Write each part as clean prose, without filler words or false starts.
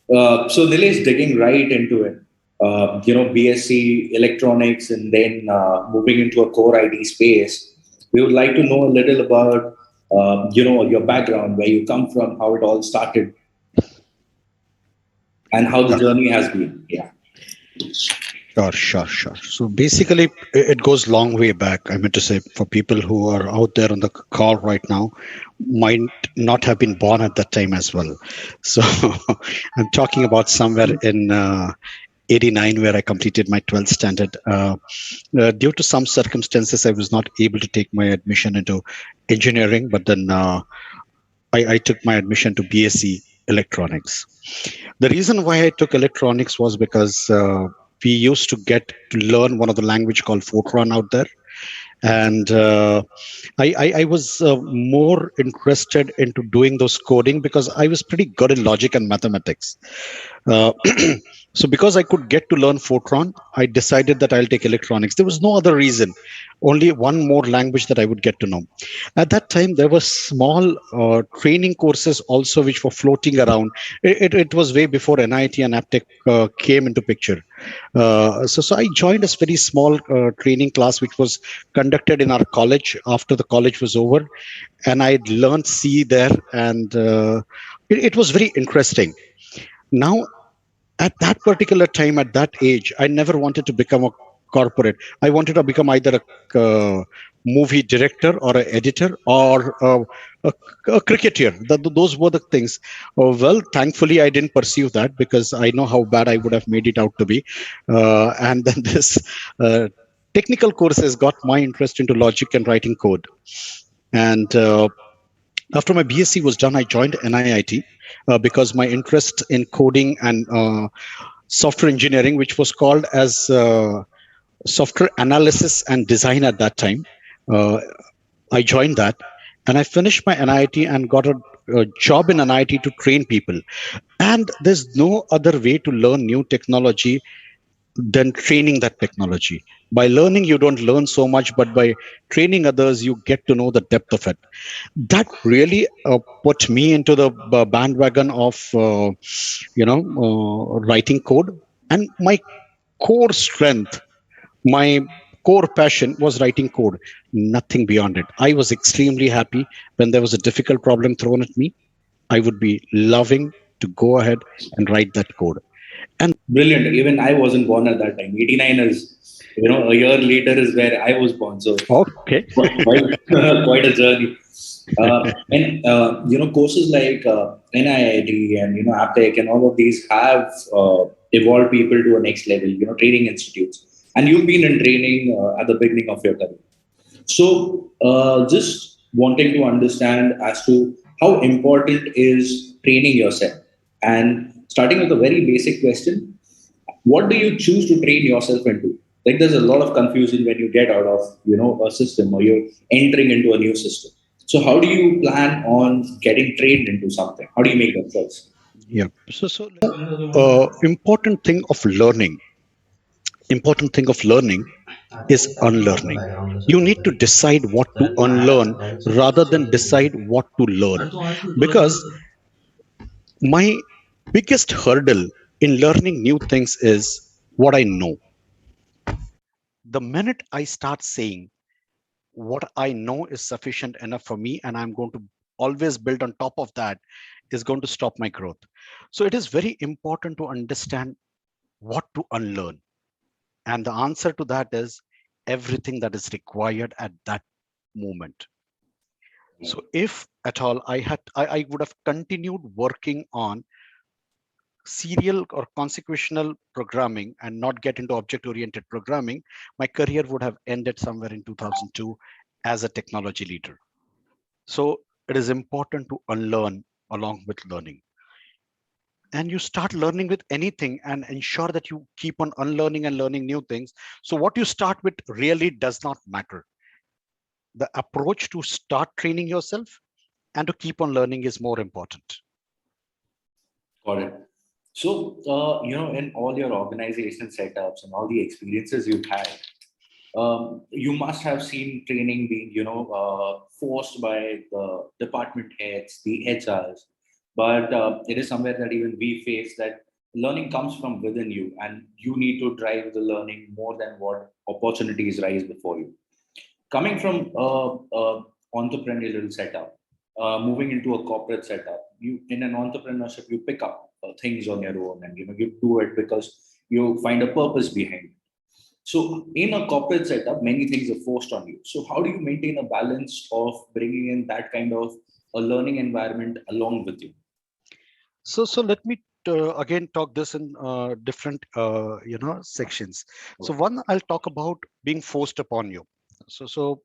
So Nilesh, digging right into it, BSc electronics and then moving into a core IT space, we would like to know a little about, your background, where you come from, how it all started, and how the Sure, journey has been. Yeah. sure. So basically, it goes long way back. I meant to say, for people who are out there on the call right now, might not have been born at that time as well. So I'm talking about somewhere in 89, where I completed my 12th standard. Due to some circumstances, I was not able to take my admission into engineering, but then I took my admission to BSc electronics. The reason why I took electronics was because we used to get to learn one of the language called Fortran out there, and I was more interested into doing those coding because I was pretty good in logic and mathematics. Uh, so because I could get to learn Fortran, I decided that I'll take electronics. There was no other reason, only one more language that I would get to know. At that time, there were small training courses also which were floating around. It was way before NIT and Aptech came into picture. So I joined a very small training class which was conducted in our college after the college was over, and I learned C there, and it was very interesting. Now, at that particular time, at that age, I never wanted to become a corporate. I wanted to become either a movie director or an editor or a, a cricketer. Those were the things. Well, thankfully, I didn't pursue that because I know how bad I would have made it out to be. And then this technical courses got my interest into logic and writing code. And after my BSc was done, I joined NIIT because my interest in coding and software engineering, which was called as software analysis and design at that time. Uh, I joined that, and I finished my NIT and got a job in NIT to train people. And there's no other way to learn new technology than training that technology. By learning, you don't learn so much, but by training others, you get to know the depth of it. That really put me into the bandwagon of writing code, and my core strength, my core passion was writing code, nothing beyond it. I was extremely happy when there was a difficult problem thrown at me. I would be loving to go ahead and write that code. And Brilliant. Even I wasn't born at that time. 89 is, a year later is where I was born. So okay. quite, quite a journey. And courses like NIIT and, Aptech and all of these have evolved people to a next level, training institutes. And you've been in training at the beginning of your career. So, just wanting to understand as to how important is training yourself. And starting with a very basic question, what do you choose to train yourself into? Like, there's a lot of confusion when you get out of, a system or you're entering into a new system. So, how do you plan on getting trained into something? How do you make that choice? Yeah. Important thing of learning is unlearning. You need to decide what to unlearn rather than decide what to learn. Because my biggest hurdle in learning new things is what I know. The minute I start saying what I know is sufficient enough for me and I'm going to always build on top of that, is going to stop my growth. So it is very important to understand what to unlearn. And the answer to that is everything that is required at that moment. So if at all I would have continued working on serial or consequential programming and not get into object oriented programming, my career would have ended somewhere in 2002 as a technology leader. So it is important to unlearn along with learning. And you start learning with anything and ensure that you keep on unlearning and learning new things. So what you start with really does not matter. The approach to start training yourself and to keep on learning is more important. Got it. So, in all your organization setups and all the experiences you've had, you must have seen training being, forced by the department heads, the HRs. But it is somewhere that even we face that learning comes from within you, and you need to drive the learning more than what opportunities rise before you. Coming from a entrepreneurial setup, moving into a corporate setup, you in an entrepreneurship you pick up things on your own, and you do it because you find a purpose behind it. So in a corporate setup, many things are forced on you. So how do you maintain a balance of bringing in that kind of a learning environment along with you? So let me again talk this in different sections. So Okay. one, I'll talk about being forced upon you. So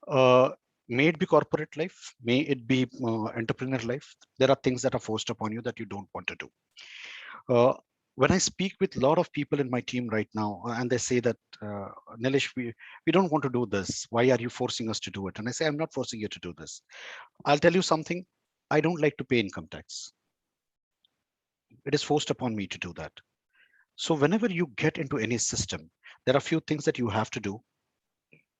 uh, may it be corporate life, may it be entrepreneur life. There are things that are forced upon you that you don't want to do. Uh, when I speak with a lot of people in my team right now, and they say that, Nilesh, we don't want to do this. Why are you forcing us to do it? And I say, I'm not forcing you to do this. I'll tell you something. I don't like to pay income tax. It is forced upon me to do that. So whenever you get into any system, there are few things that you have to do,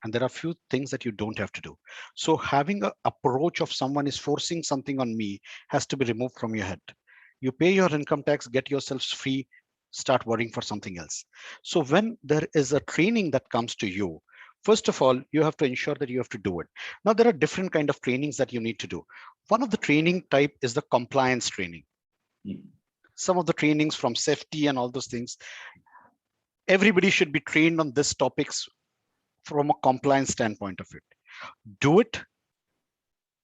and there are few things that you don't have to do. So having a approach of someone is forcing something on me has to be removed from your head. You pay your income tax, get yourselves free, start worrying for something else. So when there is a training that comes to you, first of all, you have to ensure that you have to do it. Now there are different kind of trainings that you need to do. One of the training type is the compliance training. Mm. Some of the trainings from safety and all those things, everybody should be trained on these topics from a compliance standpoint of it. Do it,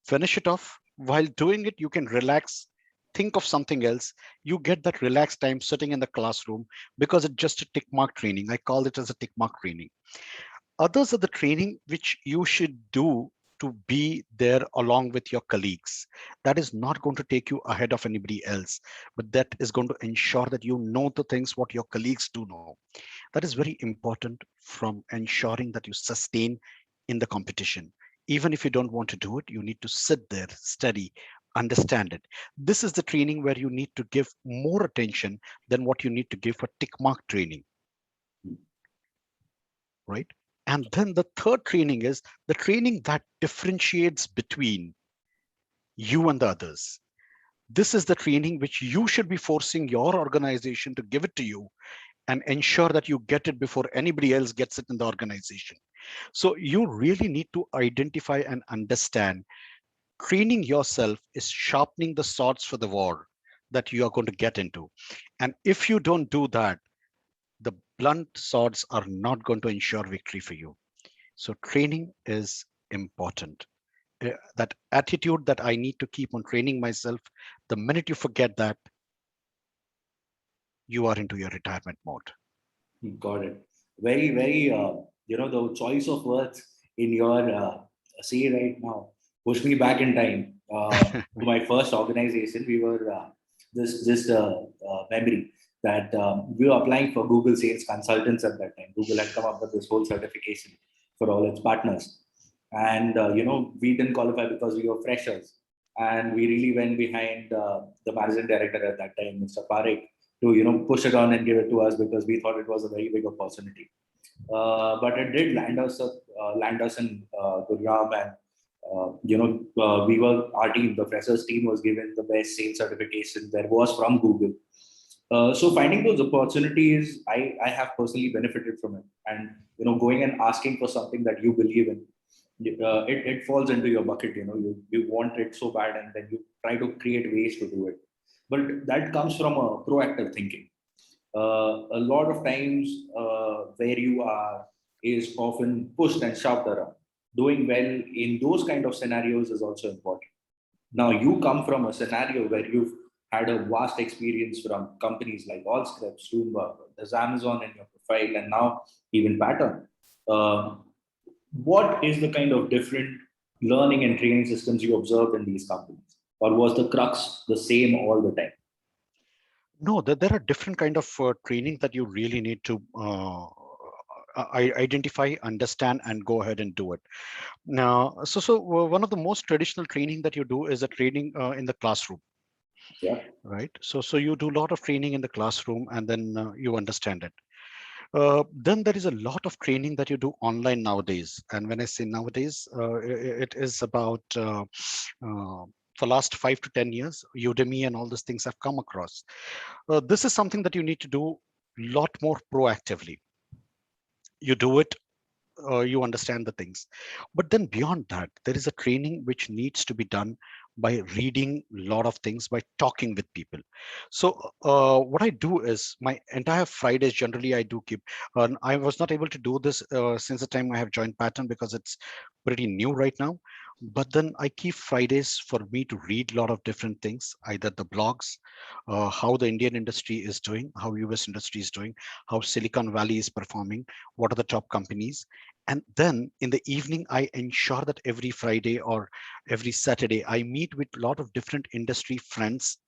finish it off. While doing it, you can relax, think of something else. You get that relaxed time sitting in the classroom because it's just a tick mark training. I call it as a tick mark training. Others are the training which you should do to be there along with your colleagues. That is not going to take you ahead of anybody else, but that is going to ensure that you know the things what your colleagues do know. That is very important from ensuring that you sustain in the competition. Even if you don't want to do it, you need to sit there, study, understand it. This is the training where you need to give more attention than what you need to give for tick mark training, right? And then the third training is the training that differentiates between you and the others. This is the training which you should be forcing your organization to give it to you and ensure that you get it before anybody else gets it in the organization. So you really need to identify and understand training yourself is sharpening the swords for the war that you are going to get into. And if you don't do that, the blunt swords are not going to ensure victory for you. So training is important. That attitude that I need to keep on training myself, the minute you forget that, you are into your retirement mode. Got it. Very, very, the choice of words in your say right now pushed me back in time to my first organization. We were memory that we were applying for Google Sales Consultants at that time. Google had come up with this whole certification for all its partners, and we didn't qualify because we were freshers, and we really went behind the managing director at that time, Mr. Parekh, to push it on and give it to us because we thought it was a very big opportunity. But it did land us in Gurgaon, and we were our team, the freshers team, was given the best sales certification there was from Google. So finding those opportunities, I have personally benefited from it, and going and asking for something that you believe in, it falls into your bucket. You want it so bad, and then you try to create ways to do it. But that comes from a proactive thinking. A lot of times, where you are is often pushed and shoved around. Doing well in those kind of scenarios is also important. Now, you come from a scenario where you've had a vast experience from companies like Allscripts, Bloomberg, there's Amazon in your profile, and now even Pattern. Uh, what is the kind of different learning and training systems you observed in these companies? Or was the crux the same all the time? No, there are different kind of training that you really need to identify, understand, and go ahead and do it. Now, one of the most traditional training that you do is a training in the classroom, Yeah. right? So you do a lot of training in the classroom, and then you understand it. Then there is a lot of training that you do online nowadays. And when I say nowadays, it is about for last 5 to 10 years, Udemy and all these things have come across. This is something that you need to do a lot more proactively. You do it, you understand the things. But then beyond that, there is a training which needs to be done by reading a lot of things, by talking with people. So what I do is my entire Fridays generally I do keep. I was not able to do this since the time I have joined Pattern because it's pretty new right now. But then I keep Fridays for me to read a lot of different things, either the blogs, how the Indian industry is doing, how US industry is doing, how Silicon Valley is performing, what are the top companies. And then in the evening, I ensure that every Friday or every Saturday, I meet with a lot of different industry friends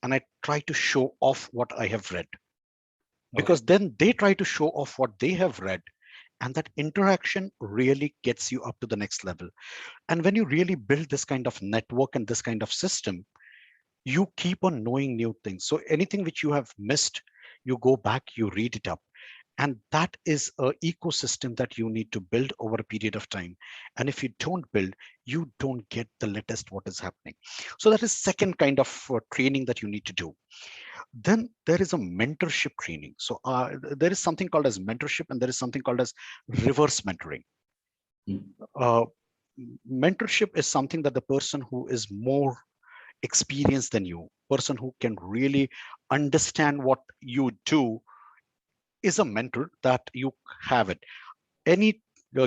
and I try to show off what I have read. Okay. Because then they try to show off what they have read. And that interaction really gets you up to the next level. And when you really build this kind of network and this kind of system, you keep on knowing new things. So anything which you have missed, you go back, you read it up, and that is a ecosystem that you need to build over a period of time. And if you don't build, you don't get the latest what is happening. So that is second kind of training that you need to do. Then there is a mentorship training. So there is something called as mentorship and there is something called as reverse mentoring. Hmm. uh, Mentorship is something that the person who is more experienced than you, person who can really understand what you do, is a mentor that you have it. Any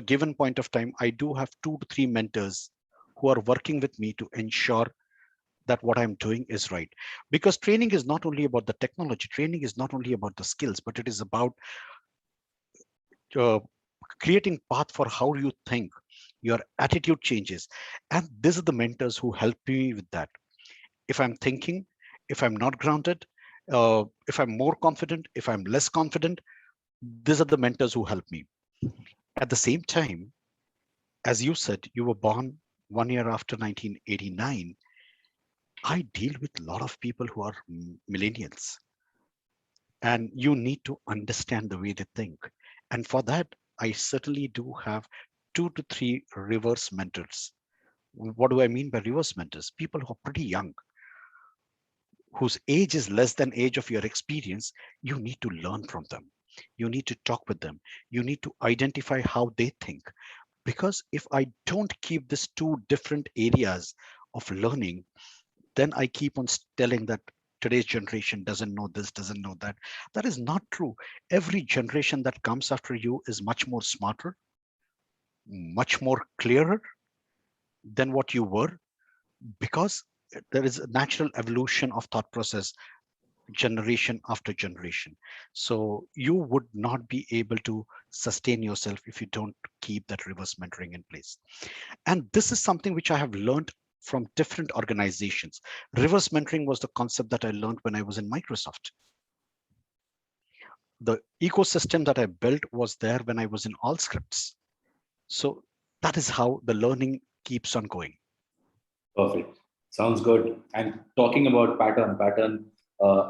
given point of time, I do have 2 to 3 mentors who are working with me to ensure that what I'm doing is right. Because training is not only about the technology, training is not only about the skills, but it is about uh, creating path for how you think, your attitude changes. And these are the mentors who help me with that. If I'm thinking, if I'm not grounded, if I'm more confident, if I'm less confident, these are the mentors who help me. At the same time, as you said, you were born 1 year after 1989. I deal with a lot of people who are millennials, and you need to understand the way they think. And for that, I certainly do have 2 to 3 reverse mentors. What do I mean by reverse mentors? People who are pretty young, whose age is less than age of your experience. You need to learn from them. You need to talk with them. You need to identify how they think. Because if I don't keep these two different areas of learning, then I keep on telling that today's generation doesn't know this, doesn't know that. That is not true. Every generation that comes after you is much more smarter, much more clearer than what you were, because there is a natural evolution of thought process generation after generation. So you would not be able to sustain yourself if you don't keep that reverse mentoring in place. And this is something which I have learned from different organizations. Reverse mentoring was the concept that I learned when I was in Microsoft. The ecosystem that I built was there when I was in Allscripts. So that is how the learning keeps on going. Perfect. Sounds good. And talking about pattern,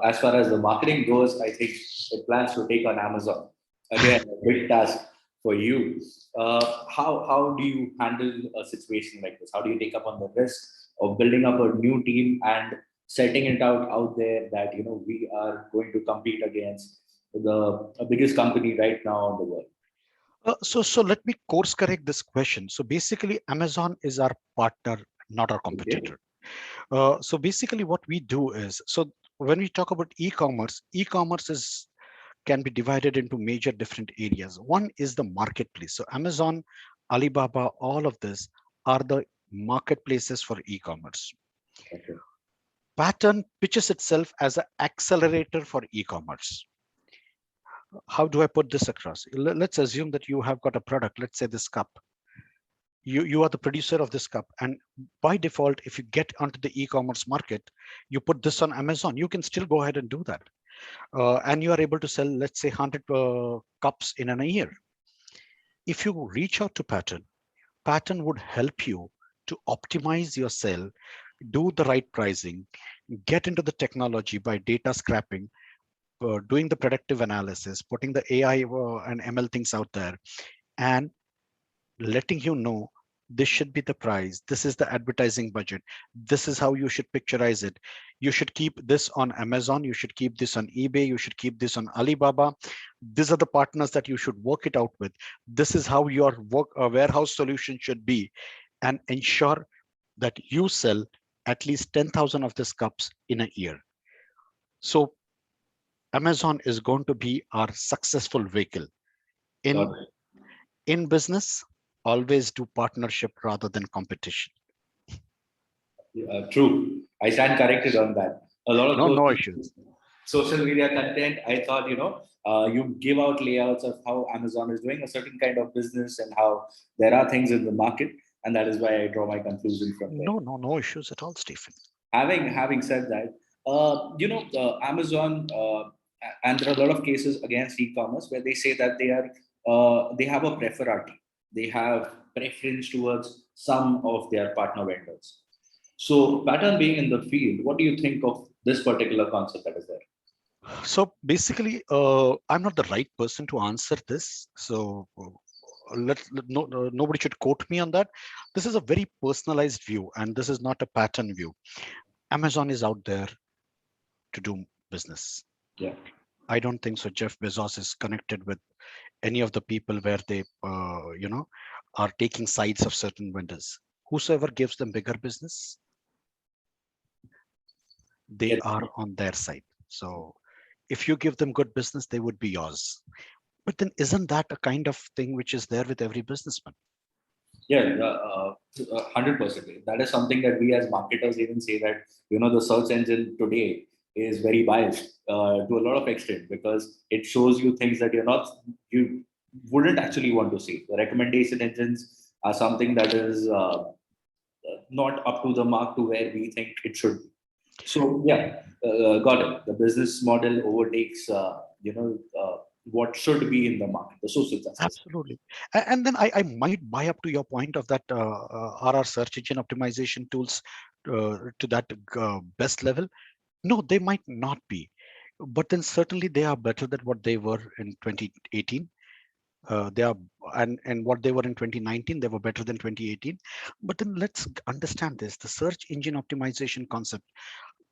as far as the marketing goes, I think it plans to take on Amazon. Again, a big task for you. How do you handle a situation like this? How do you take up on the risk of building up a new team and setting it out there that we are going to compete against the biggest company right now in the world? So let me course correct this question. So basically, Amazon is our partner, not our Okay. competitor. So basically, what we do is, so when we talk about e-commerce is can be divided into major different areas. One is the marketplace. So Amazon, Alibaba, all of this are the marketplaces for e-commerce. Okay. Pattern pitches itself as an accelerator for e-commerce. How do I put this across? Let's assume that you have got a product, let's say this cup. You are the producer of this cup, and by default, if you get onto the e-commerce market, you put this on Amazon, you can still go ahead and do that. And you are able to sell, let's say, 100 cups in a year. If you reach out to Pattern would help you to optimize your sale, do the right pricing, get into the technology by data scrapping, doing the predictive analysis, putting the AI and ML things out there, and letting you know This should be the price. This is the advertising budget. This is how you should picturize it. You should keep this on Amazon. You should keep this on eBay. You should keep this on Alibaba. These are the partners that you should work it out with. This is how your warehouse solution should be, and ensure that you sell at least 10,000 of these cups in a year. So Amazon is going to be our successful vehicle. Got In in business, always do partnership rather than competition. it. True. I stand corrected on that. A lot of No, no social issues. social media content, I thought, you give out layouts of how Amazon is doing a certain kind of business and how there are things in the market. And that is why I draw my conclusion from there. No, no, no issues at all, Stephen. Having said that, Amazon, and there are a lot of cases against e-commerce where they say that they have a preferati, they have preference towards some of their partner vendors. So, pattern being in the field, what do you think of this particular concept that is there? So basically, I'm not the right person to answer this. So no, nobody should quote me on that. This is a very personalized view, and this is not a pattern view. Amazon is out there to do business. Yeah, I don't think so. Jeff Bezos is connected with any of the people where they, are taking sides of certain vendors. Whosoever gives them bigger business, they get are on their side. So if you give them good business, they would be yours. But then isn't that a kind of thing which is there with every businessman? Yeah, 100%. That is something that we as marketers even say that the search engine today is very biased to a lot of extent because it shows you things that you wouldn't actually want to see. The recommendation engines are something that is not up to the mark to where we think it should be. So yeah, got it. The business model overtakes what should be in the market, the social justice. Absolutely. And then I might buy up to your point of that are our search engine optimization tools to that best level? No, they might not be. But then certainly they are better than what they were in 2018. They are, and what they were in 2019, they were better than 2018. But then let's understand this: the search engine optimization concept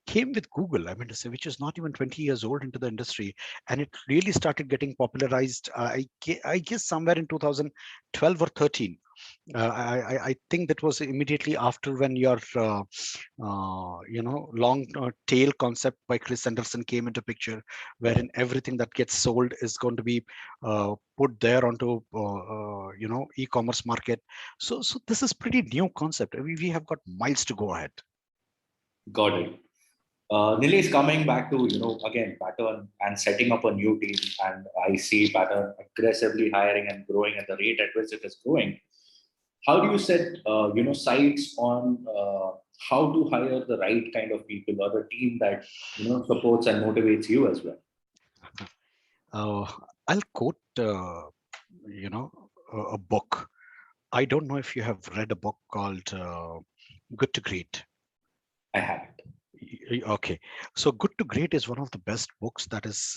came with Google, I mean to say, which is not even 20 years old into the industry. And it really started getting popularized, I guess, somewhere in 2012 or 13. I think that was immediately after when your, long tail concept by Chris Anderson came into picture, Yeah. wherein everything that gets sold is going to be put there onto, e-commerce market. So this is pretty new concept. We have got miles to go ahead. Got it. Nilesh, coming back to again pattern and setting up a new team, and I see pattern aggressively hiring and growing at the rate at which it is growing. How do you set sights on how to hire the right kind of people or the team that supports and motivates you as well? Uh, I'll quote, a book. I don't know if you have read a book called Good to Great. I haven't. Okay, so Good to Great is one of the best books that has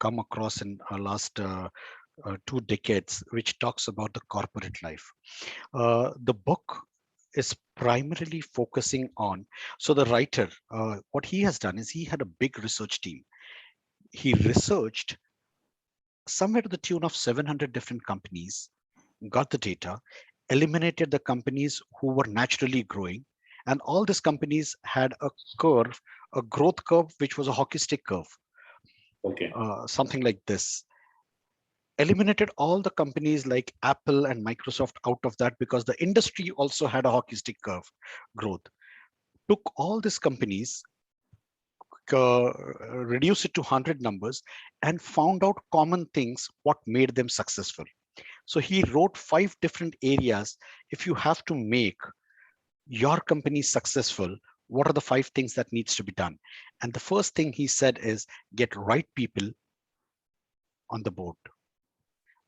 come across in our last 2 decades, which talks about the corporate life. The book is primarily focusing on, so the writer, what he has done is he had a big research team. He researched somewhere to the tune of 700 different companies, got the data, eliminated the companies who were naturally growing, and all these companies had a curve, a growth curve, which was a hockey stick curve, Okay, something like this. Eliminated all the companies like Apple and Microsoft out of that because the industry also had a hockey stick curve growth. Took all these companies, reduced it to 100 numbers, and found out common things, what made them successful. So he wrote 5 different areas. If you have to make your company successful, what are the 5 things that needs to be done? And the first thing he said is get right people on the board,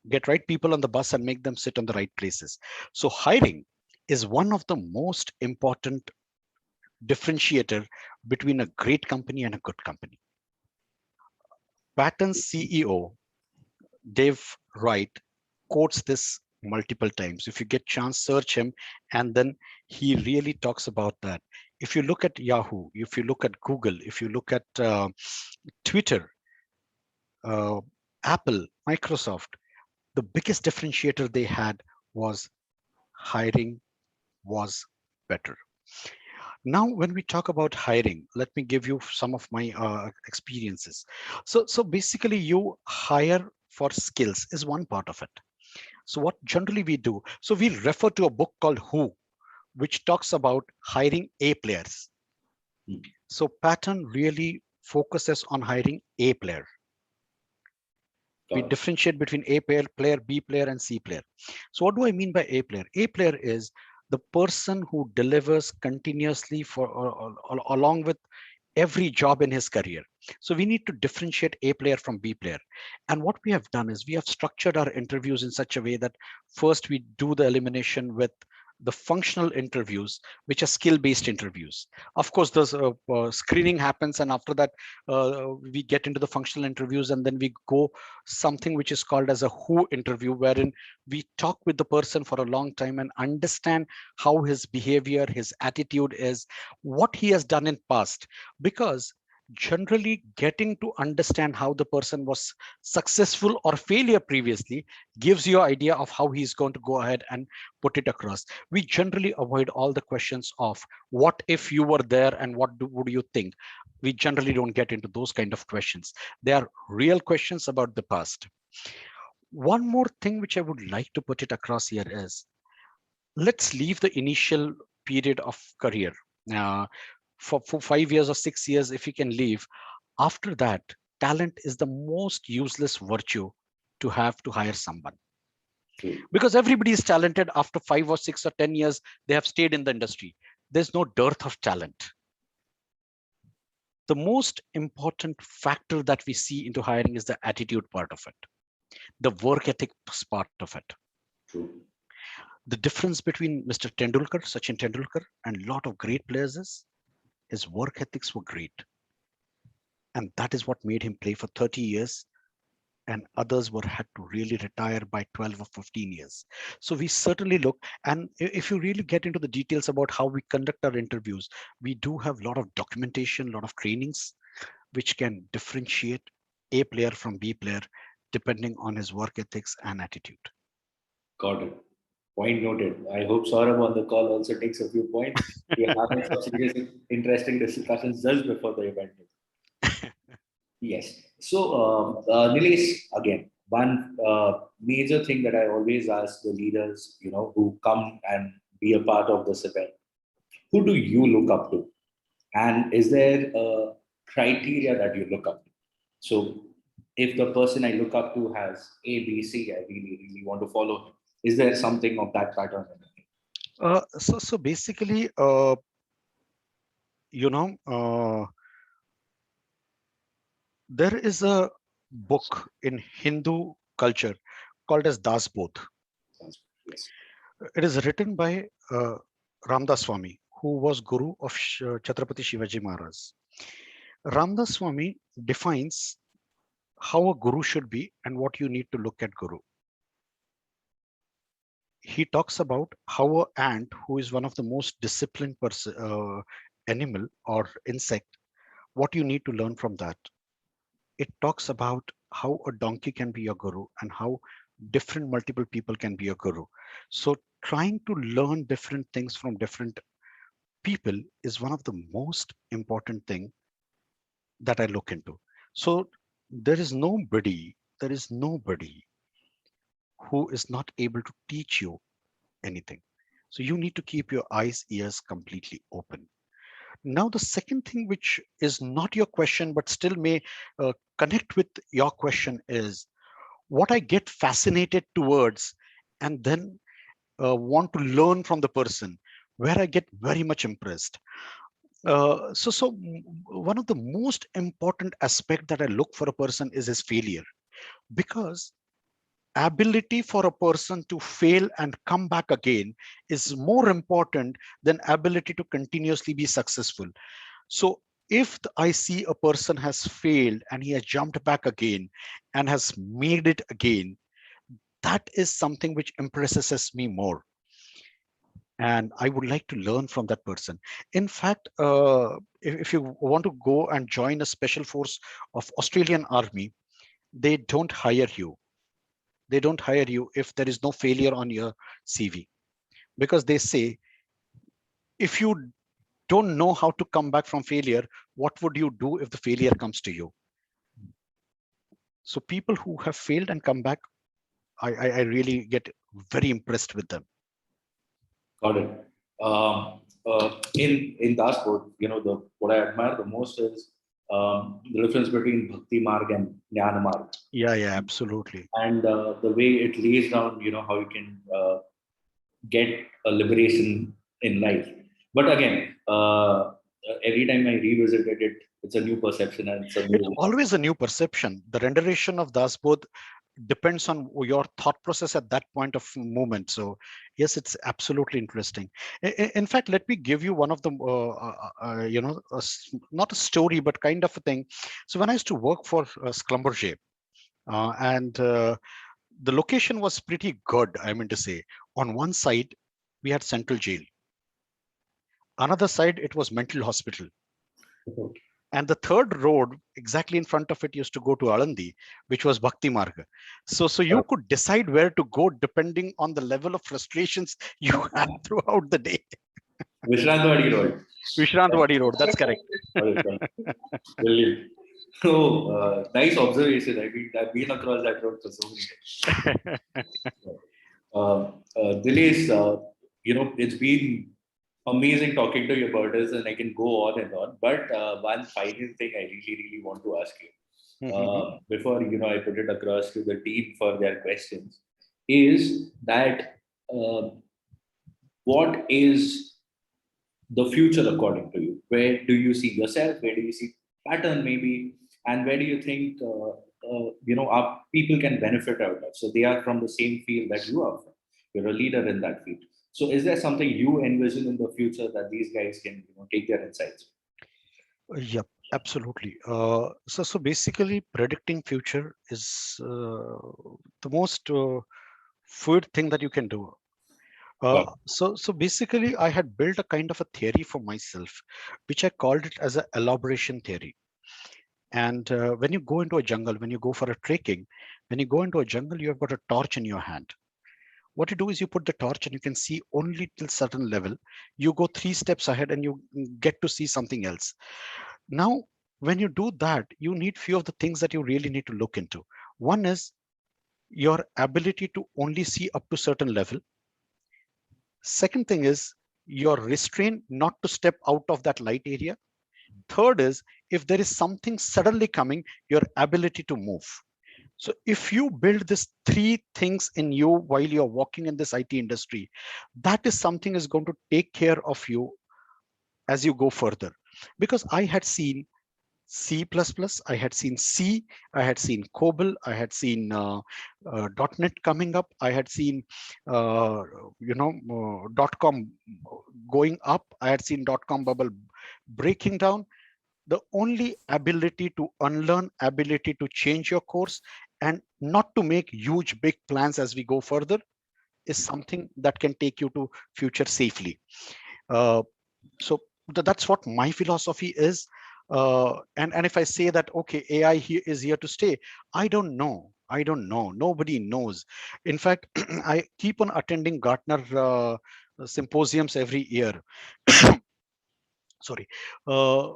get right people on the bus and make them sit on the right places. So hiring is one of the most important differentiator between a great company and a good company. Patton's CEO Dave Wright quotes this multiple times. If you get chance, search him, and then he really talks about that. If you look at Yahoo, if you look at Google, if you look at Twitter, uh, Apple, Microsoft, the biggest differentiator they had was hiring was better. Now, when we talk about hiring, let me give you some of my experiences. So basically, you hire for skills is one part of it. So what generally we do, so we refer to a book called Who, which talks about hiring A players. Hmm. So Pattern really focuses on hiring A player. We Got it. differentiate between A player, B player, and C player. So what do I mean by A player? A player is the person who delivers continuously for along with every job in his career. So we need to differentiate A player from B player. And what we have done is we have structured our interviews in such a way that first we do the elimination with the functional interviews, which are skill based interviews. Of course, there's screening happens, and after that, we get into the functional interviews, and then we go something which is called as a who interview, wherein we talk with the person for a long time and understand how his behavior, his attitude is, what he has done in past, because generally getting to understand how the person was successful or failure previously gives you an idea of how he's going to go ahead and put it across. We generally avoid all the questions of what if you were there and would you think. We generally don't get into those kind of questions. They are real questions about the past. One more thing which I would like to put it across here is, let's leave the initial period of career. uh, for 5 years or 6 years, if you can leave, after that, talent is the most useless virtue to have to hire someone, True. because everybody is talented. After 5 or 6 or 10 years, they have stayed in the industry. There's no dearth of talent. The most important factor that we see into hiring is the attitude part of it, the work ethics part of it. True. The difference between Mr. Tendulkar, Sachin Tendulkar, and a lot of great players is his work ethics were great. And that is what made him play for 30 years, and others were had to really retire by 12 or 15 years. So we certainly look, and if you really get into the details about how we conduct our interviews, we do have a lot of documentation, a lot of trainings, which can differentiate A player from B player depending on his work ethics and attitude. Got it. Point noted. I hope Saurabh on the call also takes a few points. We are having some serious, interesting discussions just before the event. Yes. So, Nilesh, again, one major thing that I always ask the leaders, who come and be a part of this event, who do you look up to? And is there a criteria that you look up to? So, if the person I look up to has A, B, C, I really, really want to follow him. Is there something of that pattern? So basically, you know, there is a book in Hindu culture called as Das Bodh. Yes. It is written by Ramdas Swami, who was guru of Chhatrapati Shivaji Maharaj. Ramdas Swami defines how a guru should be and what you need to look at guru. He talks about how a ant, who is one of the most disciplined animal or insect, what you need to learn from that. It talks about how a donkey can be a guru and how different multiple people can be a guru. So trying to learn different things from different people is one of the most important thing that I look into. So there is nobody who is not able to teach you anything. So you need to keep your eyes, ears completely open. Now, the second thing, which is not your question, but still may connect with your question, is what I get fascinated towards and then want to learn from the person, where I get very much impressed. One of the most important aspect that I look for a person is his failure, because ability for a person to fail and come back again is more important than ability to continuously be successful. So if I see a person has failed and he has jumped back again and has made it again, That is something which impresses me more, and I would like to learn from that person. In fact, if you want to go and join a special force of Australian Army, they don't hire you. They don't hire you if there is no failure on your CV, because they say, if you don't know how to come back from failure, what would you do if the failure comes to you? So people who have failed and come back, I really get very impressed with them. Got it. In Dasport, the what I admire the most is the difference between Bhakti Marg and Jnana Marg, Yeah, yeah, absolutely. and the way it lays down, how you can get a liberation in life. But again, every time I revisit it, it's a new perception and it's a It's new. always a new perception. The rendition of Das Bodh depends on your thought process at that point of moment. So yes, it's absolutely interesting. In fact, let me give you one of the not a story but kind of a thing. So when I used to work for Schlumberger, and the location was pretty good, I mean to say. On one side we had central jail, another side it was mental hospital, and the third road exactly in front of it used to go to Alandi, which was Bhakti Marga. So you could decide where to go depending on the level of frustrations you had throughout the day. Vishrantwadi Road. Vishrantwadi Road, that's correct. Brilliant. So, nice observation. I've been across that road for so many times. Dilesh, it's been amazing talking to you about this, and I can go on and on. But one final thing I really, really want to ask you before I put it across to the team for their questions is that what is the future according to you? Where do you see yourself? Where do you see pattern maybe? And where do you think our people can benefit out of? So they are from the same field that you are from. You're a leader in that field. So is there something you envision in the future that these guys can take their insights? Yep, absolutely. So basically, predicting future is the most fluid thing that you can do. Got So basically, I had built a kind of a theory for myself, which I called it as an elaboration theory. And when you go into a jungle, when you go for a trekking, when you go into a jungle, you have got a torch in your hand. What you do is you put the torch and you can see only till certain level. You go 3 steps ahead and you get to see something else. Now, when you do that, you need few of the things that you really need to look into. One is your ability to only see up to certain level. Second thing is your restraint not to step out of that light area. Third is if there is something suddenly coming, your ability to move. So if you build these 3 things in you while you're walking in this IT industry, that is something is going to take care of you as you go further. Because I had seen C++, I had seen C, I had seen COBOL, I had seen .NET coming up, I had seen .com going up, I had seen .com bubble breaking down. The only ability to unlearn, ability to change your course, and not to make huge big plans as we go further is something that can take you to future safely. Uh, so that's what my philosophy is. And if I say that okay, AI is here to stay, I don't know. I don't know. Nobody knows. In fact, I keep on attending Gartner symposiums every year. Sorry. A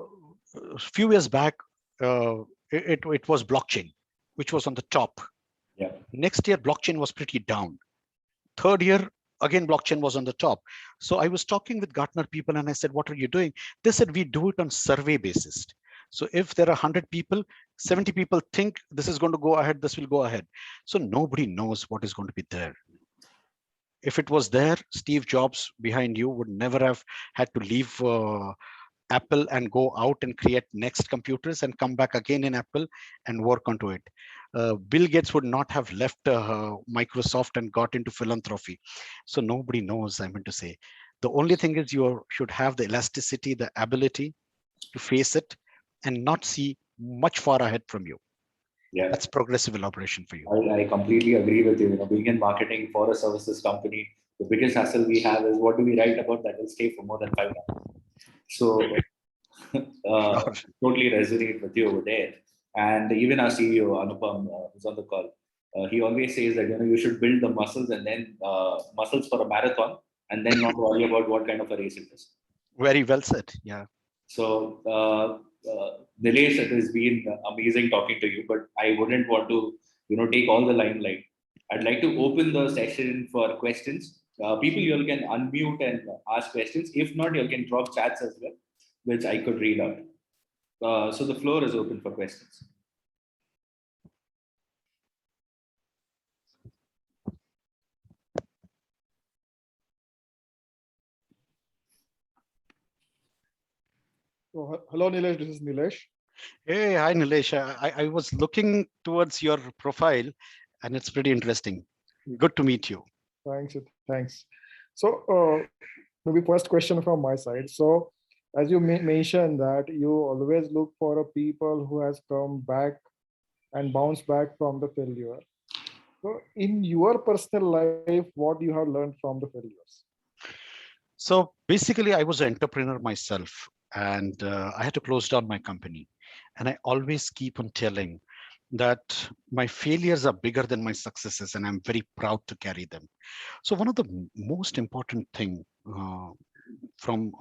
few years back, it was blockchain, which was on the top. Yeah. Next year, blockchain was pretty down. Third year, again, blockchain was on the top. So I was talking with Gartner people and I said, what are you doing? They said, we do it on survey basis. So if there are 100 people, 70 people think this is going to go ahead, this will go ahead. So nobody knows what is going to be there. If it was there, Steve Jobs behind you would never have had to leave Apple and go out and create next computers and come back again in Apple and work onto it. Bill Gates would not have left Microsoft and got into philanthropy. So nobody knows, I meant to say. The only thing is you should have the elasticity, the ability to face it and not see much far ahead from you. Yeah. That's progressive elaboration for you. I completely agree with you. You know, being in marketing for a services company, the biggest hassle we have is what do we write about that will stay for more than 5 months. So Sure. totally resonate with you over there. And even our CEO Anupam, who's on the call, he always says that you should build the muscles and then muscles for a marathon, and then not worry about what kind of a race it is. Very well said. Yeah. So, Nilesh, it has been amazing talking to you, but I wouldn't want to, take all the limelight. I'd like to open the session for questions. People, you all can unmute and ask questions. If not, you all can drop chats as well, which I could read out. So the floor is open for questions. So, hello, Nilesh. This is Nilesh. Hey, hi, Nilesh. I was looking towards your profile and it's pretty interesting. Good to meet you. Thanks. Thanks. So, maybe first question from my side. So, as you mentioned that you always look for a people who has come back and bounce back from the failure. So, in your personal life, what you have learned from the failures? So basically, I was an entrepreneur myself and I had to close down my company. And I always keep on telling that my failures are bigger than my successes and I'm very proud to carry them. So one of the most important thing from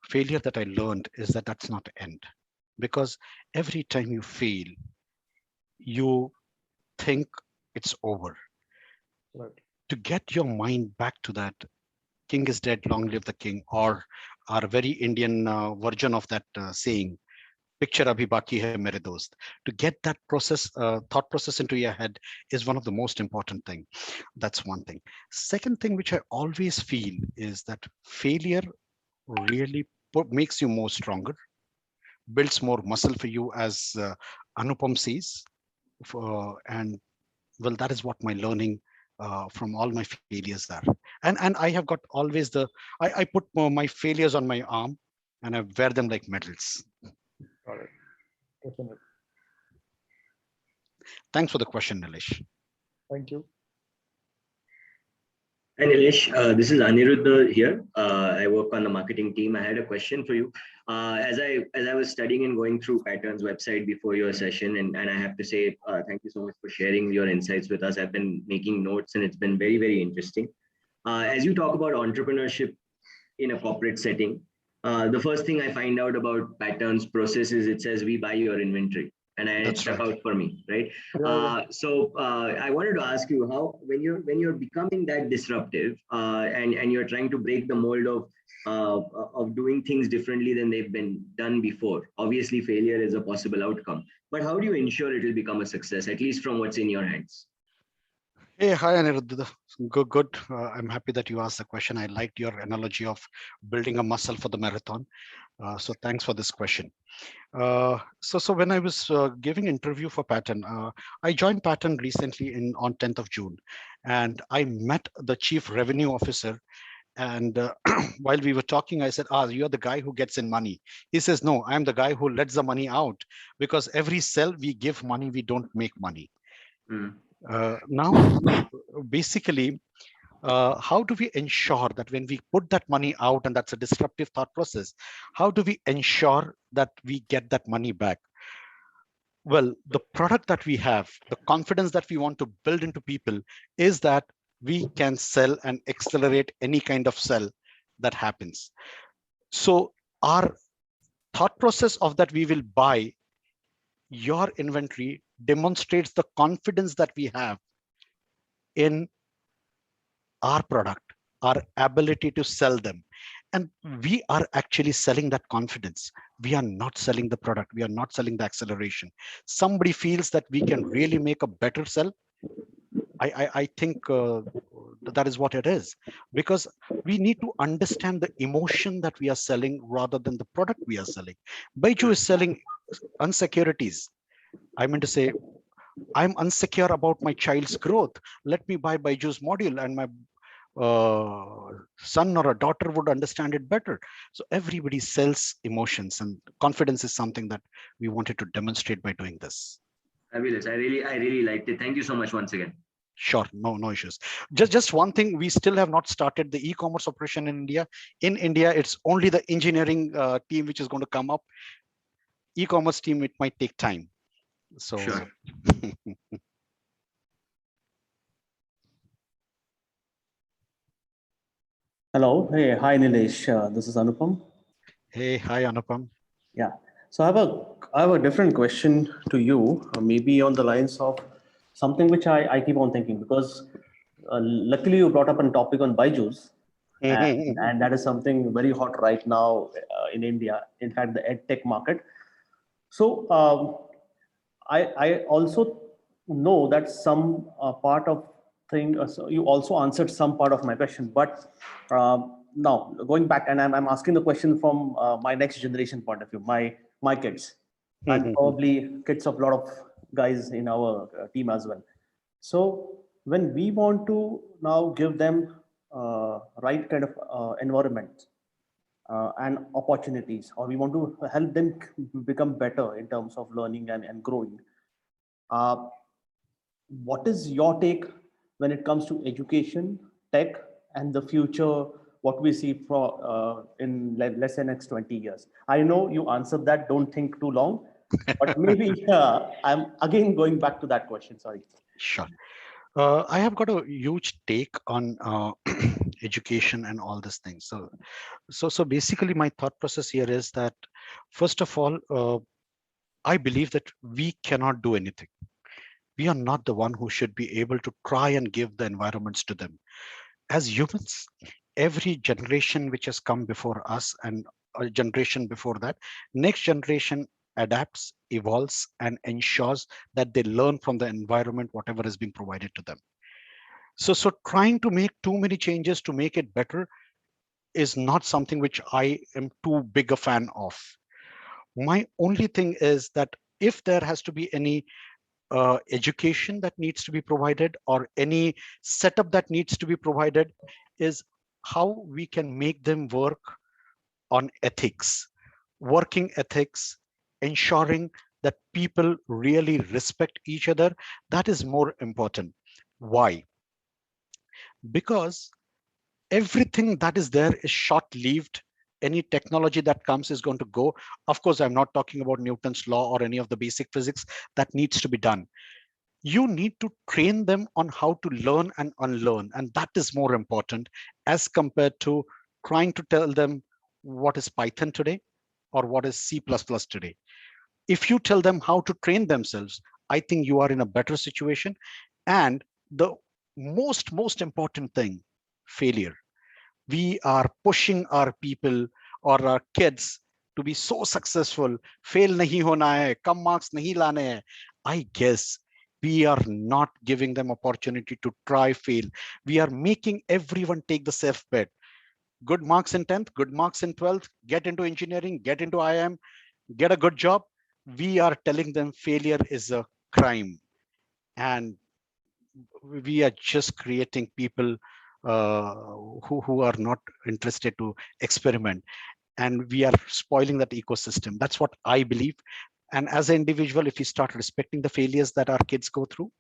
failure that I learned is that that's not the end. Because every time you fail, you think it's over. Right. To get your mind back to that king is dead, long live the king, or our very Indian version of that saying, picture abhi baki hai mere dost. To get that thought process into your head is one of the most important thing. That's one thing. Second thing, which I always feel is that failure really makes you more stronger, builds more muscle for you, as Anupam says. And well, that is what my learning from all my failures are. And I have got always I put my failures on my arm and I wear them like medals. Got it. Definitely. Thanks for the question, Nilesh. Thank you. Hi Nilesh, this is Aniruddha here. I work on the marketing team. I had a question for you. As I was studying and going through Pattern's website before your session, and I have to say thank you so much for sharing your insights with us. I've been making notes, and it's been very very interesting. As you talk about entrepreneurship in a corporate setting, the first thing I find out about Pattern's process is it says we buy your inventory, and it That's stuck right. out for me, right? Yeah. So I wanted to ask you how when you're becoming that disruptive and you're trying to break the mold of doing things differently than they've been done before. Obviously, failure is a possible outcome, but how do you ensure it will become a success, at least from what's in your hands? Hey, hi, Aniruddha. Good, good. I'm happy that you asked the question. I liked your analogy of building a muscle for the marathon. So thanks for this question. So when I was giving interview for Pattern, I joined Pattern recently on 10th of June, and I met the chief revenue officer. And while we were talking, I said, you're the guy who gets in money. He says, no, I'm the guy who lets the money out, because every sell we give money, we don't make money. Mm. Now, basically, how do we ensure that when we put that money out, and that's a disruptive thought process, how do we ensure that we get that money back? Well, the product that we have, the confidence that we want to build into people is that we can sell and accelerate any kind of sell that happens. So our thought process of that we will buy your inventory demonstrates the confidence that we have in our product, our ability to sell them. And we are actually selling that confidence. We are not selling the product. We are not selling the acceleration. Somebody feels that we can really make a better sell. I think that is what it is, because we need to understand the emotion that we are selling rather than the product we are selling. Baiju is selling unsecurities. I mean to say, I'm unsecure about my child's growth. Let me buy Baiju's module, and my son or a daughter would understand it better. So everybody sells emotions, and confidence is something that we wanted to demonstrate by doing this. Fabulous. I really liked it. Thank you so much once again. Sure, no issues. Just one thing, we still have not started the e-commerce operation in India. In India, it's only the engineering team which is going to come up. E-commerce team, it might take time. So Sure. Hello. Hey, hi Nilesh. This is Anupam. hey, hi Anupam. Yeah. So I have a different question to you, maybe on the lines of something which I keep on thinking because luckily you brought up a topic on Byju's, and that is something very hot right now in India. In fact, the ed tech market. So I also know that some part of thing. So you also answered some part of my question, but now going back, and I'm asking the question from my next generation point of view, my kids, and probably kids of a lot of guys in our team as well. So when we want to now give them right kind of environment and opportunities, or we want to help them become better in terms of learning and growing. Uh, what is your take when it comes to education, tech, and the future? What we see for let's say next 20 years. I know you answered that. Don't think too long, but maybe I'm again going back to that question. Sorry. Sure. I have got a huge take on education and all these things. So basically, my thought process here is that, first of all, I believe that we cannot do anything. We are not the one who should be able to try and give the environments to them. As humans, every generation which has come before us and a generation before that, next generation adapts, evolves, and ensures that they learn from the environment, whatever is being provided to them. So trying to make too many changes to make it better is not something which I am too big a fan of. My only thing is that if there has to be any education that needs to be provided or any setup that needs to be provided, is how we can make them work on ethics, working ethics, ensuring that people really respect each other. That is more important. Why? Because everything that is there is short-lived. Any technology that comes is going to go. Of course, I'm not talking about Newton's law or any of the basic physics that needs to be done. You need to train them on how to learn and unlearn, and that is more important as compared to trying to tell them what is Python today or what is C++ today. If you tell them how to train themselves, I think you are in a better situation. And the most important thing, failure. We are pushing our people or our kids to be so successful. Fail nahi hona hai, kam marks nahi lane hai. I guess we are not giving them opportunity to try, fail. We are making everyone take the safe bet. Good marks in 10th, good marks in 12th, get into engineering, get into IIM, get a good job. We are telling them failure is a crime. And we are just creating people who are not interested to experiment, and we are spoiling that ecosystem. That's what I believe. And as an individual, if you start respecting the failures that our kids go through,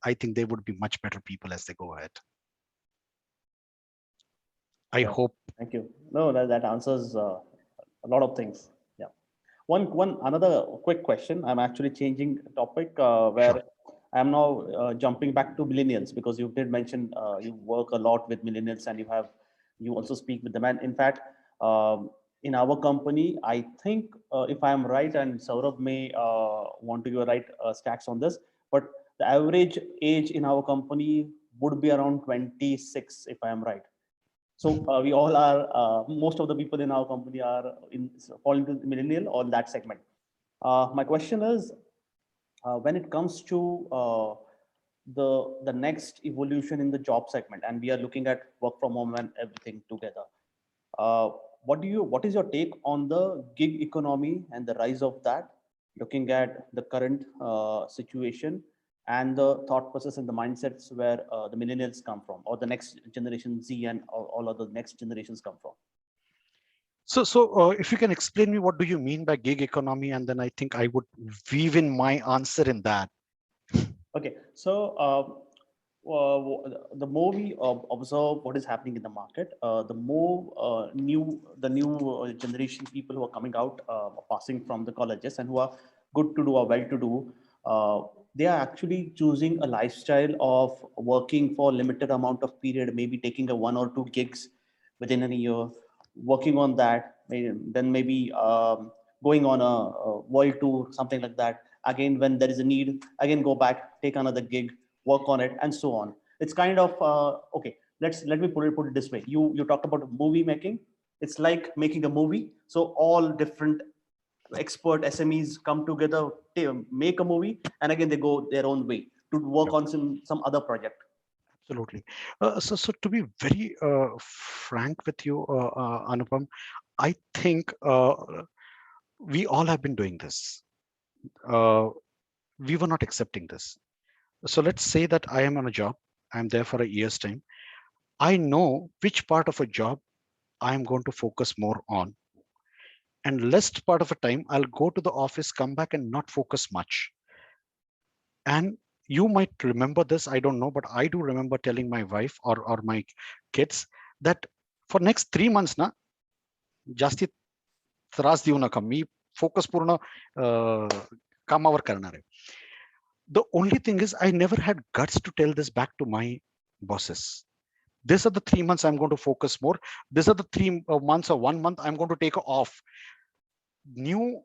I think they would be much better people as they go ahead. I hope. Thank you. No, that answers a lot of things. Yeah. One another quick question. I'm actually changing topic where Sure. I'm now jumping back to millennials, because you did mention you work a lot with millennials and you also speak with them. And in fact, in our company, I think if I'm right, and Saurabh may want to give right stats on this, but the average age in our company would be around 26, if I am right. So we all are, most of the people in our company are fall into the millennial or that segment. My question is, when it comes to the next evolution in the job segment, and we are looking at work from home and everything together, uh, what is your take on the gig economy and the rise of that, looking at the current situation and the thought process and the mindsets where the millennials come from, or the next generation Z and all other next generations come from? So if you can explain me, what do you mean by gig economy? And then I think I would weave in my answer in that. Okay, so the more we observe what is happening in the market, the more the new generation people who are coming out, passing from the colleges and who are good to do or well to do, they are actually choosing a lifestyle of working for limited amount of period, maybe taking a 1 or 2 gigs within a year, working on that, then maybe going on a world tour, something like that. Again, when there is a need, again go back, take another gig, work on it, and so on. It's kind of okay. Let me put it this way. You talked about movie making. It's like making a movie. So all different expert SMEs come together, they make a movie, and again they go their own way to work Yep. on some other project. Absolutely. So to be very frank with you, Anupam, I think we all have been doing this. We were not accepting this. So let's say that I am on a job. I'm there for a year's time. I know which part of a job I am going to focus more on. And less part of a time, I'll go to the office, come back and not focus much. And you might remember this, I don't know, but I do remember telling my wife or my kids that for next 3 months, na, जास्ती त्रास देऊ नका मी focus पूर्ण कामावर करणार आहे. The only thing is I never had guts to tell this back to my bosses. These are the 3 months I'm going to focus more. These are the 3 months or 1 month I'm going to take off. New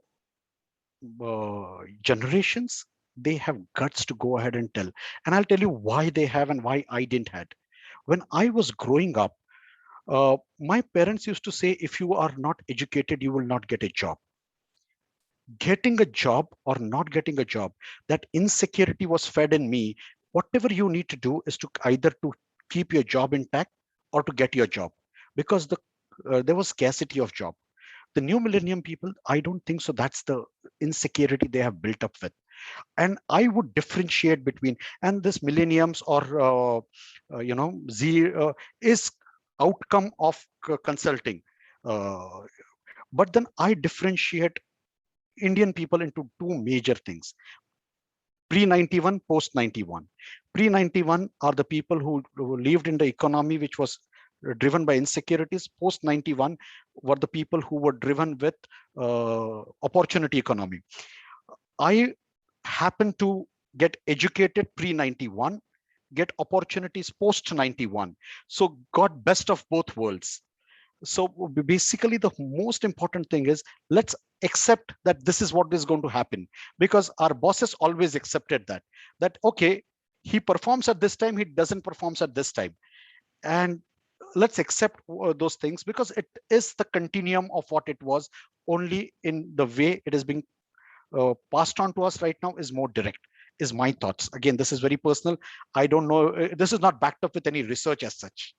generations, they have guts to go ahead and tell. And I'll tell you why they have and why I didn't had. When I was growing up, my parents used to say, if you are not educated, you will not get a job. Getting a job or not getting a job, that insecurity was fed in me. Whatever you need to do is to either to keep your job intact or to get your job, because there was scarcity of job. The new millennium people, I don't think so. That's the insecurity they have built up with. And I would differentiate between, and this millenniums or Z is outcome of consulting. But then I differentiate Indian people into two major things: pre 91, post 91. Pre 91 are the people who lived in the economy which was driven by insecurities. Post 91 were the people who were driven with opportunity economy. I happened to get educated pre 91, get opportunities post 91. So got best of both worlds. So basically the most important thing is, let's accept that this is what is going to happen, because our bosses always accepted that okay, he performs at this time, he doesn't perform at this time. And let's accept those things, because it is the continuum of what it was. Only in the way it is being passed on to us right now is more direct, is my thoughts. Again, this is very personal. I don't know, this is not backed up with any research as such.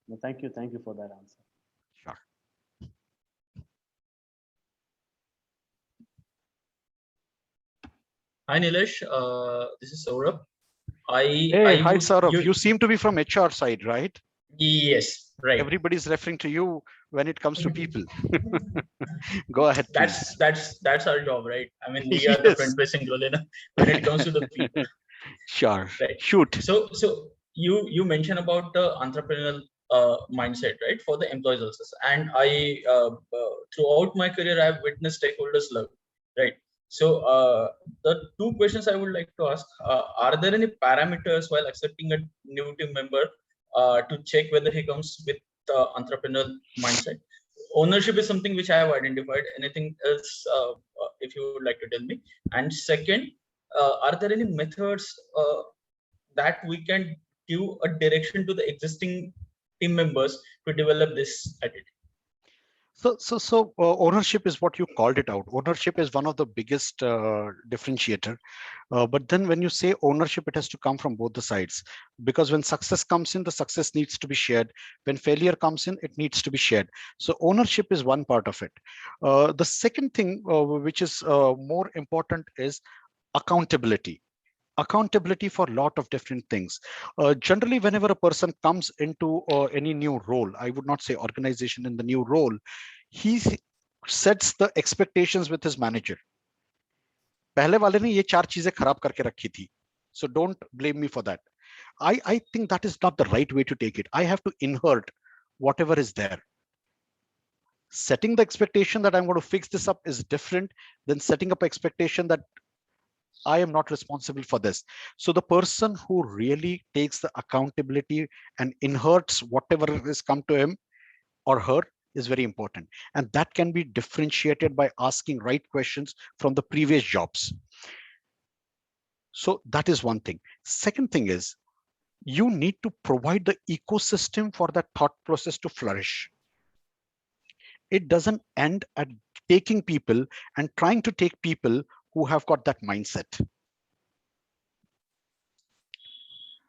No, thank you for that answer. Sure. Hi Nilesh, this is Saurabh. Hey, hi would Saurav, you seem to be from HR side, right? Yes, right. Everybody's referring to you when it comes to people. Go ahead, please. That's our job, right? I mean, we are the Yes. front-facing role when it comes to the people, Sure. right? Shoot. So you mentioned about the entrepreneurial mindset, right, for the employees also. And I throughout my career, I've witnessed stakeholders love, right? So the two questions I would like to ask: are there any parameters while accepting a new team member to check whether he comes with the entrepreneurial mindset? Ownership is something which I have identified. Anything else, if you would like to tell me? And second, are there any methods that we can give a direction to the existing team members to develop this attitude? So ownership is what you called it out. Ownership is one of the biggest differentiator. But then when you say ownership, it has to come from both the sides, because when success comes in, the success needs to be shared. When failure comes in, it needs to be shared. So ownership is one part of it. The second thing, which is more important, is accountability. Accountability for a lot of different things. Generally, whenever a person comes into any new role, I would not say organization, in the new role, he sets the expectations with his manager. पहले वाले ने ये 4 चीजें खराब करके रखी थी. So don't blame me for that. I think that is not the right way to take it. I have to inherit whatever is there. Setting the expectation that I'm going to fix this up is different than setting up expectation that I am not responsible for this. So the person who really takes the accountability and inherits whatever has come to him or her is very important. And that can be differentiated by asking right questions from the previous jobs. So that is one thing. Second thing is, you need to provide the ecosystem for that thought process to flourish. It doesn't end at taking people and trying to take people who have got that mindset.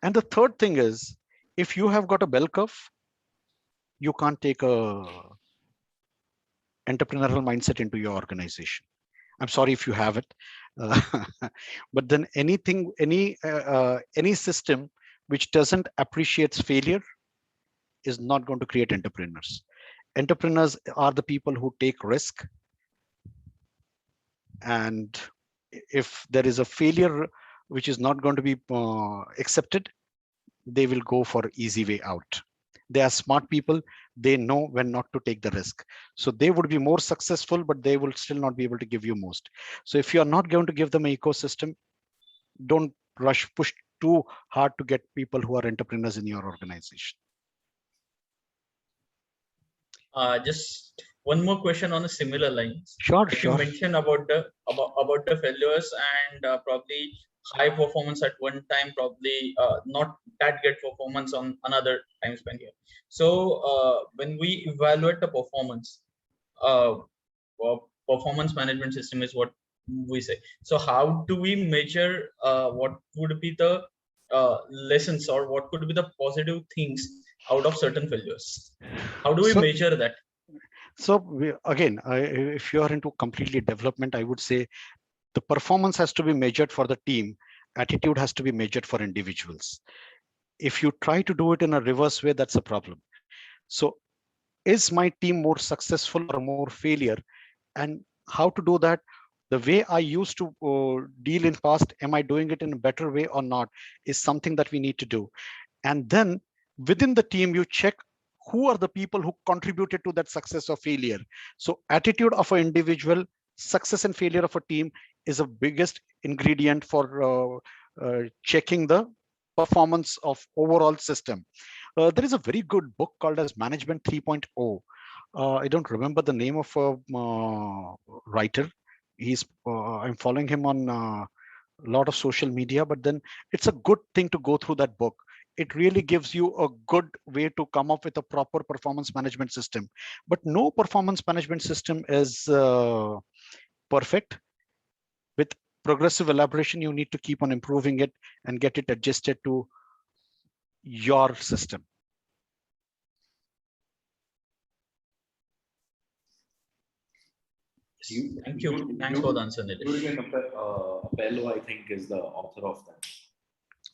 And the third thing is, if you have got a bell curve, you can't take a entrepreneurial mindset into your organization. I'm sorry if you have it, but then any system which doesn't appreciate failure is not going to create entrepreneurs. Entrepreneurs are the people who take risk, and if there is a failure which is not going to be accepted, they will go for easy way out. They are smart people. They know when not to take the risk. So they would be more successful, but they will still not be able to give you most. So if you are not going to give them an ecosystem, don't push too hard to get people who are entrepreneurs in your organization. Just one more question on a similar lines. Sure, Like sure. you mentioned about the failures and probably high performance at one time, probably not that great performance on another time span here. So when we evaluate the performance, performance management system is what we say. So how do we measure what would be the lessons, or what could be the positive things out of certain failures? How do we measure that? So again, if you are into completely development, I would say the performance has to be measured for the team. Attitude has to be measured for individuals. If you try to do it in a reverse way, that's a problem. So is my team more successful or more failure? And how to do that? The way I used to deal in past, am I doing it in a better way or not, is something that we need to do. And then within the team, you check who are the people who contributed to that success or failure. So attitude of an individual, success and failure of a team is the biggest ingredient for checking the performance of overall system. There is a very good book called as Management 3.0. I don't remember the name of a writer. I'm following him on a lot of social media, but then it's a good thing to go through that book. It really gives you a good way to come up with a proper performance management system. But no performance management system is perfect. With progressive elaboration, you need to keep on improving it and get it adjusted to your system. Thank you. Thanks for the answer, Nilesh. Jürgen Appello, I think, is the author of that.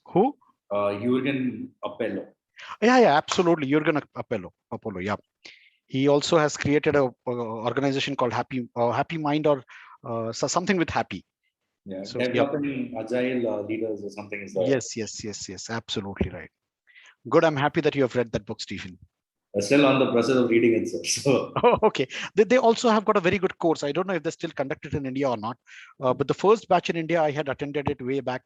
Who? Jürgen Appello. Yeah, absolutely. Jürgen Apollo, yeah. He also has created a organization called Happy Mind, or something with Happy. Yeah, so, developing agile leaders or something is the. Yes, absolutely right. Good. I'm happy that you have read that book, Stephen. Still on the process of reading it, sir. So. Oh, okay. They also have got a very good course. I don't know if they still conduct it in India or not. But the first batch in India, I had attended it way back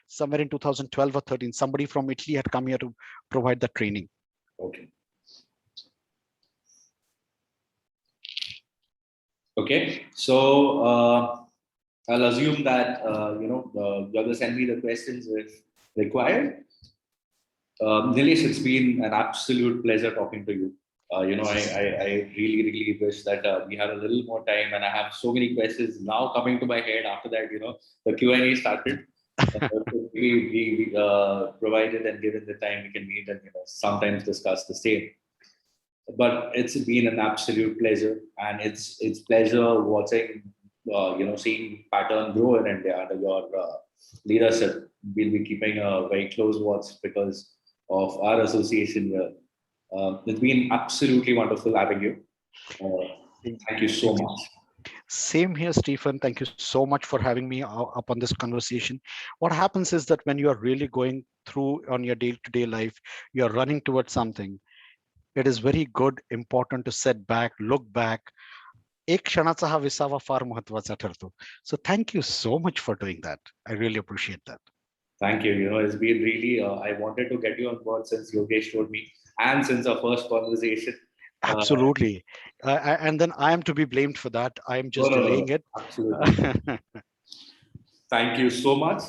somewhere in 2012 or 13. Somebody from Italy had come here to provide the training. Okay. Okay. So I'll assume that you're going to send me the questions if required. Nilesh, it's been an absolute pleasure talking to you. I really wish that we had a little more time, and I have so many questions now coming to my head after that, the Q&A started. we provided and given the time, we can meet and, sometimes discuss the same. But it's been an absolute pleasure, and it's pleasure watching, seeing pattern grow in India under your leadership. We'll be keeping a very close watch because of our association here. It's been absolutely wonderful having you. Thank you so much. Same here, Stephen. Thank you so much for having me up on this conversation. What happens is that when you are really going through on your day-to-day life, you are running towards something. It is very good, important to set back, look back. एक क्षणाचा हा विसावा फार महत्वाचा ठरतो. So thank you so much for doing that. I really appreciate that. Thank you. It's been really, I wanted to get you on board since Yogesh told me, and since our first conversation. Absolutely. And then I am to be blamed for that. I am just delaying it. Absolutely. Thank you so much.